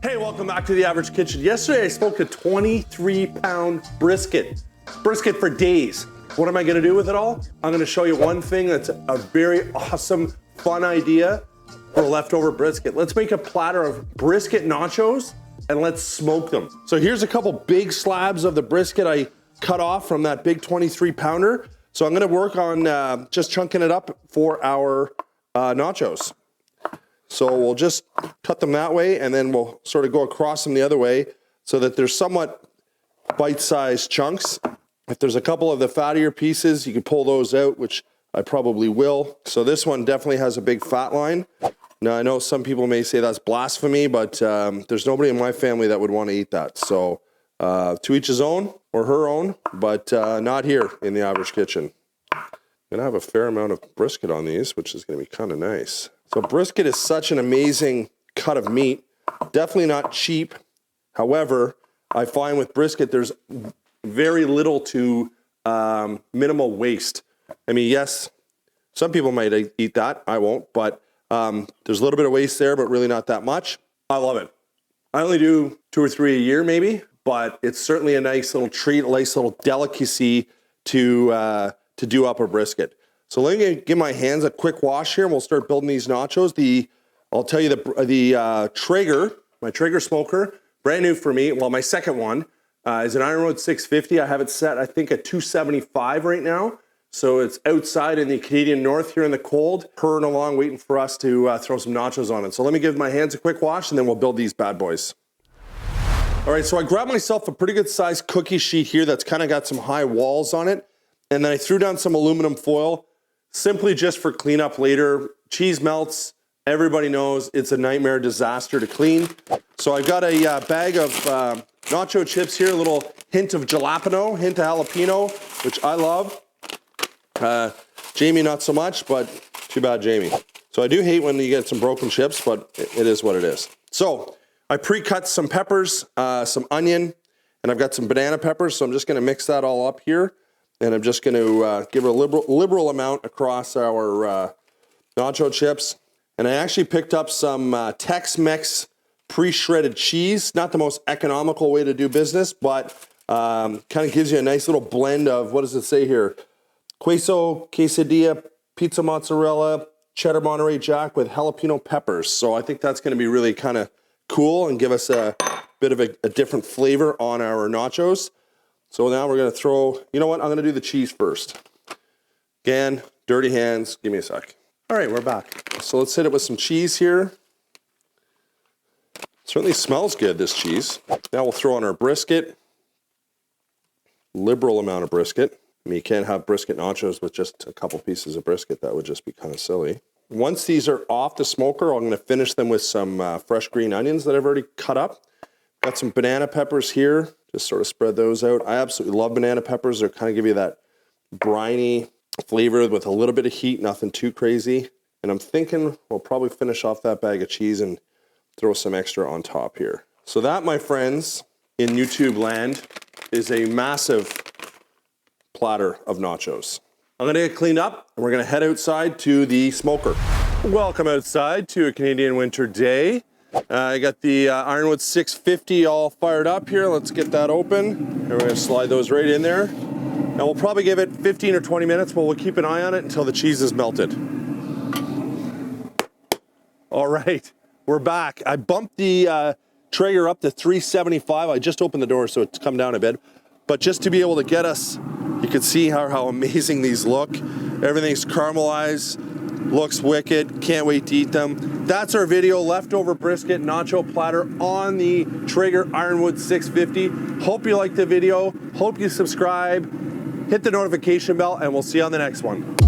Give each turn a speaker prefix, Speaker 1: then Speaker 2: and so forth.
Speaker 1: Hey, welcome back to The Average Kitchen. Yesterday I smoked a 23-pound brisket. Brisket for days. What am I gonna do with it all? I'm gonna show you one thing that's a very awesome, fun idea for leftover brisket. Let's make a platter of brisket nachos and let's smoke them. So here's a couple big slabs of the brisket I cut off from that big 23-pounder. So I'm gonna work on just chunking it up for our nachos. So we'll just cut them that way and then we'll sort of go across them the other way so that they're somewhat bite-sized chunks. If there's a couple of the fattier pieces, you can pull those out, which I probably will. So this one definitely has a big fat line. Now I know some people may say that's blasphemy, but there's nobody in my family that would want to eat that. So to each his own or her own, but not here in The Average Kitchen. I'm gonna have a fair amount of brisket on these, which is gonna be kind of nice. So brisket is such an amazing cut of meat. Definitely not cheap. However, I find with brisket, there's very little to minimal waste. I mean, yes, some people might eat that. I won't, but there's a little bit of waste there, but really not that much. I love it. I only do 2 or 3 a year maybe, but it's certainly a nice little treat, a nice little delicacy to do up a brisket. So let me give my hands a quick wash here and we'll start building these nachos. I'll tell you the Traeger, my Traeger smoker, brand new for me. Well, my second one is an Ironwood 650. I have it set, I think, at 275 right now. So it's outside in the Canadian North here in the cold, purring along, waiting for us to throw some nachos on it. So let me give my hands a quick wash and then we'll build these bad boys. All right, so I grabbed myself a pretty good sized cookie sheet here that's kind of got some high walls on it. And then I threw down some aluminum foil, simply just for cleanup later. Cheese melts, everybody knows it's a nightmare disaster to clean. So I've got a bag of nacho chips here, a little hint of jalapeno, hint of jalapeno, which I love. Jamie not so much, but too bad Jamie. So I do hate when you get some broken chips, but it is what it is. So I pre-cut some peppers, some onion, and I've got some banana peppers, so I'm just gonna mix that all up here. And I'm just going to give a liberal amount across our nacho chips. And I actually picked up some Tex-Mex pre-shredded cheese. Not the most economical way to do business, but kind of gives you a nice little blend of, what does it say here? Queso, quesadilla, pizza mozzarella, cheddar Monterey Jack with jalapeno peppers. So I think that's going to be really kind of cool and give us a bit of a different flavor on our nachos. So now we're gonna throw, you know what, I'm gonna do the cheese first. Again, dirty hands, give me a sec. All right, we're back. So let's hit it with some cheese here. Certainly smells good, this cheese. Now we'll throw on our brisket. Liberal amount of brisket. I mean, you can't have brisket nachos with just a couple pieces of brisket. That would just be kind of silly. Once these are off the smoker, I'm gonna finish them with some fresh green onions that I've already cut up. Got some banana peppers here. Just sort of spread those out. I absolutely love banana peppers. They kind of give you that briny flavor with a little bit of heat, nothing too crazy. And I'm thinking we'll probably finish off that bag of cheese and throw some extra on top here. So that, my friends, in YouTube land, is a massive platter of nachos. I'm gonna get cleaned up and we're gonna head outside to the smoker. Welcome outside to a Canadian winter day. I got the Ironwood 650 all fired up here. Let's get that open. And we're gonna slide those right in there. And we'll probably give it 15 or 20 minutes, but we'll keep an eye on it until the cheese is melted. All right, we're back. I bumped the Traeger up to 375. I just opened the door, so it's come down a bit. But just to be able to get us, you can see how amazing these look. Everything's caramelized. Looks wicked, can't wait to eat them. That's our video, leftover brisket nacho platter on the Traeger Ironwood 650. Hope you liked the video, hope you subscribe, hit the notification bell, and we'll see you on the next one.